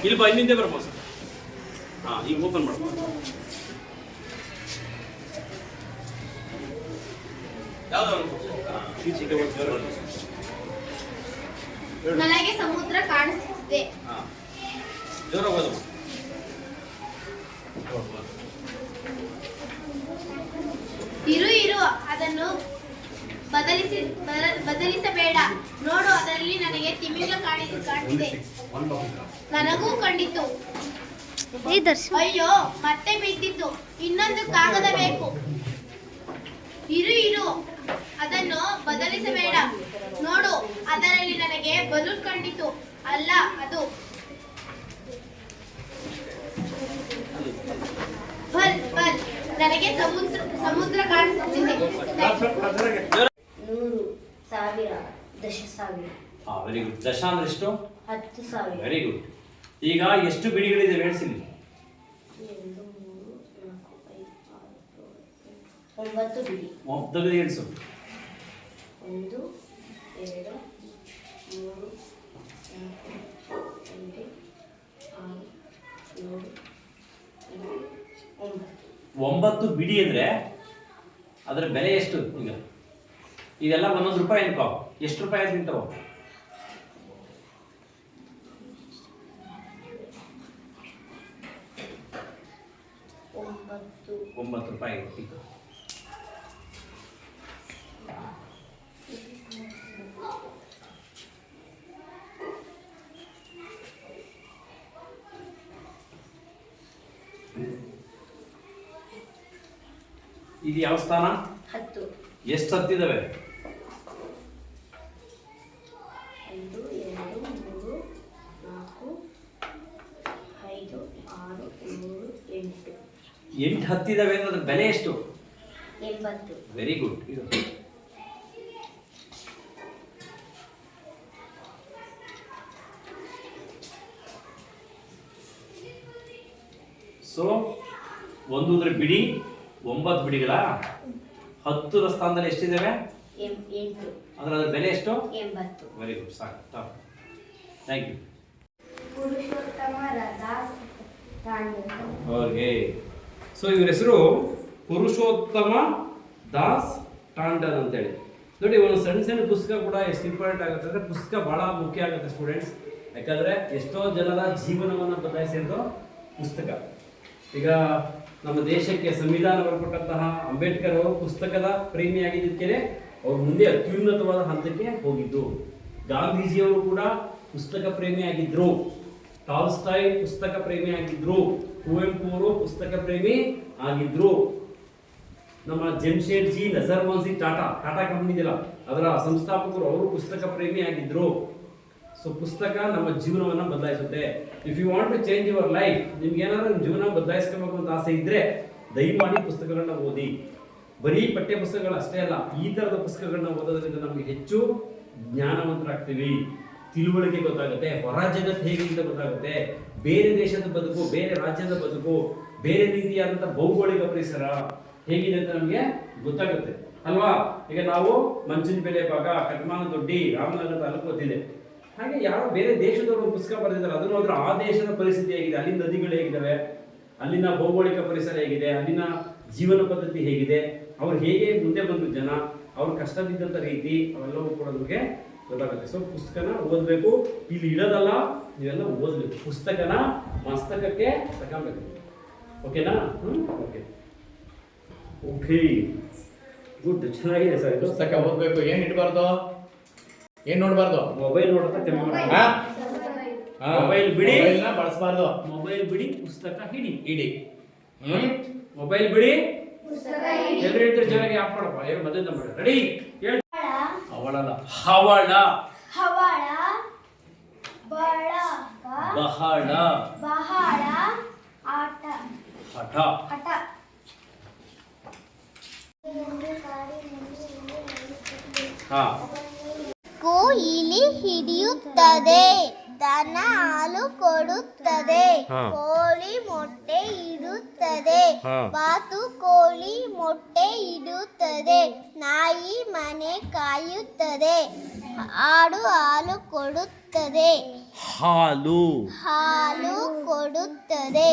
ಇಲ್ಲಿ ಬಾ, ಇಲ್ಲಿಂದ ಬರ್ಬೋದು ಸರ್. ಹಾಂ, ಈಗ ಓಪನ್ ಮಾಡ್ಬೋದು. ನನಗೆ ಸಮುದ್ರ ಕಾಣಿಸುತ್ತಿದೆ. ಇರು ಇರು, ಅದನ್ನು ಬದಲಿಸಬೇಡ. ನೋಡು, ಅದರಲ್ಲಿ ನನಗೆ ತಿಮಿಂಗ ಕಾಣಿದೆ. ನನಗೂ ಕಂಡಿತು. ಅಯ್ಯೋ, ಮತ್ತೆ ಬಿದ್ದಿತ್ತು. ಇನ್ನೊಂದು ಕಾಗದ ಬೇಕು. ಇರು ಇರು, ಅದನ್ನು ಬದಲಿಸಬೇಡ. ನೋಡು, ಅದರಲ್ಲಿ ನನಗೆ ಬಲೂನ್ ಕಂಡಿತು. ಅಲ್ಲ, ಅದು ಬಲ್ ಬಲ್. ನನಗೆ ಸಮುದ್ರ ಕಾಣಿಸುತ್ತಿದೆ. 100,000 10,000. Very good. ದಶ ಅಂದ್ರೆ ಎಷ್ಟು? 10,000. Very good. ಈಗ ಎಷ್ಟು ಬಿಡಿಗಳಿದೆ ಹೇಳ್ಸಿ? 2, 3, 4, 5, 6, 7, 9 ಬಿಡಿ. ಮೊದಲು ಹೇಳ್ಸು. 1, 2, 3, 4, 5, 6, 7, 9 ಬಿಡಿ ಅಂದ್ರೆ ಅದರ ಬೆಲೆ ಎಷ್ಟು? ಈಗ ಇದೆಲ್ಲ 1 ರೂಪಾಯಿ ಅನ್ಕೋ. ಎಷ್ಟು ರೂಪಾಯಿ ತಿಂತಾವ? 9 ರೂಪಾಯಿ. ಇದು ಯಾವ ಸ್ಥಾನ? 10. ಎಷ್ಟು ಹತ್ತಿದಾವೆ? 1, 2, 3, 4, 5, 6, 7, 8. 8 ಹತ್ತಿದಾವೆ ಅಂದ್ರೆ ಅದ್ರ ಬೆಲೆ ಎಷ್ಟು? 80. Very good. ಇದು ಸೊ 1 ಬಿಡಿ, 9 ಬಿಡಿಗಳ 10ರ ಸ್ಥಾನದಲ್ಲಿ ಎಷ್ಟಿದ್ದಾವೆ? 8. ಅಂದ್ರೆ ಅದ್ರ ಬೆಲೆ ಎಷ್ಟು? 80. Very good. ಸಾಕು. Thank you. Purushottama Das Tandava. Okay. So ಇವ್ರ ಹೆಸರು ಪುರುಷೋತ್ತಮ ದಾಸ್ ಟಾಂಡನ್ ಅಂತೇಳಿ. ನೋಡಿ, ಒಂದು ಸಣ್ಣ ಸಣ್ಣ ಪುಸ್ತಕ ಕೂಡ ಎಷ್ಟು ಇಂಪಾರ್ಟೆಂಟ್ ಆಗುತ್ತೆ ಅಂದರೆ ಪುಸ್ತಕ ಭಾಳ ಮುಖ್ಯ ಆಗುತ್ತೆ ಸ್ಟೂಡೆಂಟ್ಸ್. ಯಾಕಂದರೆ ಎಷ್ಟೋ ಜನರ ಜೀವನವನ್ನು ಬದಲಾಯಿಸಿದ್ದು ಪುಸ್ತಕ. ಈಗ ನಮ್ಮ ದೇಶಕ್ಕೆ ಸಂವಿಧಾನ ಬರ್ಕೊಟ್ಟಂತಹ ಅಂಬೇಡ್ಕರ್ ಅವರು ಪುಸ್ತಕದ ಪ್ರೇಮಿಯಾಗಿದ್ದಕ್ಕೆ ಅವ್ರು ಮುಂದೆ ಅತ್ಯುನ್ನತವಾದ ಹಂತಕ್ಕೆ ಹೋಗಿದ್ದು. ಗಾಂಧೀಜಿಯವರು ಕೂಡ ಪುಸ್ತಕ ಪ್ರೇಮಿಯಾಗಿದ್ದರು. ಟಾಲ್ಸ್ಟಾಯ್ ಪುಸ್ತಕ ಪ್ರೇಮಿ ಆಗಿದ್ರು. ಕುವೆಂಪು ಅವರು ಪುಸ್ತಕ ಪ್ರೇಮಿ ಆಗಿದ್ರು. ನಮ್ಮ ಜಮ್ಶೇಡ್ಜಿ ನಜರ್ವಾನ್ಸಿ ಟಾಟಾ ಕಂಪನಿ ಇದೆಯಲ್ಲ, ಅದರ ಸಂಸ್ಥಾಪಕರು ಅವರು ಪುಸ್ತಕ ಪ್ರೇಮಿ ಆಗಿದ್ರು. ಸೊ ಪುಸ್ತಕ ನಮ್ಮ ಜೀವನವನ್ನು ಬದಲಾಯಿಸುತ್ತೆ. If you want to change your life, ನಿಮ್ಗೆ ಏನಾದ್ರು ನಿಮ್ಮ ಜೀವನ ಬದಲಾಯಿಸ್ಕೋಬೇಕು ಅಂತ ಆಸೆ ಇದ್ರೆ ದಯಮಾಡಿ ಪುಸ್ತಕಗಳನ್ನ ಓದಿ. ಬರೀ ಪಠ್ಯ ಪುಸ್ತಕಗಳು ಅಷ್ಟೇ ಅಲ್ಲ, ಈ ತರದ ಪುಸ್ತಕಗಳನ್ನ ಓದೋದ್ರಿಂದ ನಮಗೆ ಹೆಚ್ಚು ಜ್ಞಾನವಂತರಾಗ್ತೀವಿ, ತಿಳುವಳಿಕೆ ಗೊತ್ತಾಗುತ್ತೆ, ಹೊರ ಜಗತ್ತು ಹೇಗೆ ಅಂತ ಗೊತ್ತಾಗುತ್ತೆ, ಬೇರೆ ದೇಶದ ಬದುಕು, ಬೇರೆ ರಾಜ್ಯದ ಬದುಕು, ಬೇರೆ ರೀತಿಯಾದಂಥ ಭೌಗೋಳಿಕ ಪರಿಸರ ಹೇಗಿದೆ ಅಂತ ನಮಗೆ ಗೊತ್ತಾಗುತ್ತೆ ಅಲ್ವಾ. ಈಗ ನಾವು ಮಂಚನಬೆಲೆ ಭಾಗ, ಕಟ್ಮಾನದೊಡ್ಡಿ, ರಾಮನಗರ ತಾಲೂಕು ಓದಿದೆ. ಹಾಗೆ ಯಾರೋ ಬೇರೆ ದೇಶದವರು ಪುಸ್ತಕ ಬರೆದಿದ್ದಾರೆ, ಅದನ್ನು ಹೋದ್ರೆ ಆ ದೇಶದ ಪರಿಸ್ಥಿತಿ ಹೇಗಿದೆ, ಅಲ್ಲಿನ ನದಿಗಳು ಹೇಗಿದ್ದಾವೆ, ಅಲ್ಲಿನ ಭೌಗೋಳಿಕ ಪರಿಸರ ಹೇಗಿದೆ, ಅಲ್ಲಿನ ಜೀವನ ಪದ್ಧತಿ ಹೇಗಿದೆ, ಅವ್ರು ಹೇಗೆ ಮುಂದೆ ಬಂದ್ರು ಜನ, ಅವ್ರು ಕಷ್ಟ ಬಿದ್ದಂಥ ರೀತಿ, ಅವೆಲ್ಲವೂ ಕೂಡ ನಮಗೆ ಗೊತ್ತಾಗುತ್ತೆ. ಸೊ ಪುಸ್ತಕನ ಓದಬೇಕು. ಇಲ್ಲಿ ಇಡೋದಲ್ಲ, ನೀವೆಲ್ಲ ಓದಬೇಕು. ಪುಸ್ತಕನ ಮಸ್ತಕಕ್ಕೆ ತಗೊಬೇಕು. ಓಕೆನಾ? Okay okay good. ಚೆನ್ನಾಗಿದೆ ಸರ್. ಇದು ಪುಸ್ತಕ ಓದಬೇಕು. ಏನು ಇಡಬಾರ್ದು, ಏನು ನೋಡಬಾರ್ದು? ಮೊಬೈಲ್ ನೋಡೋದ ಕಮ್ಮಿ ಮಾಡಿ. ಮೊಬೈಲ್ ಬಿಡಿ, ಬಳಸಬಾರ್ದು. ಮೊಬೈಲ್ ಬಿಡಿ, ಪುಸ್ತಕ ಇಡಿ. ಮೊಬೈಲ್ ಬಿಡಿ, ಎಲ್ಲರೂ ಹೇಳ್ತಾರೆ ಜೊತೆಗೆ ಆಫ್ ಮಾಡಪ್ಪ. ಏನು ಮೊದಲಿಂದ ಮಾಡಿ. ರೆಡಿ? ಹೇಳಿ. ಅವಳಲ್ಲ, ಹವಳ. ಹವಳ, ಬಳಗ, ಬಹಳ, ಬಹಳ, ಆಟ, ಹಠ, ಹಠ. ಹಾ. ಕೊಯಿಲಿ ಹಿಡಿಯುತ್ತದೆ. ದನ ಹಾಲು ಕೊಡುತ್ತದೆ. ಹಾ. ಕೋಳಿ ಮೊಟ್ಟೆ ಇಡುತ್ತದೆ. ಹಾ. ಬಾತು ಕೋಳಿ ಮೊಟ್ಟೆ ಇಡುತ್ತದೆ. ನಾಯಿ ಮನೆ ಕಾಯುತ್ತದೆ. ಆಡು ಹಾಲು ಕೊಡುತ್ತದೆ. ಹಾಲು ಹಾಲು ಕೊಡುತ್ತದೆ.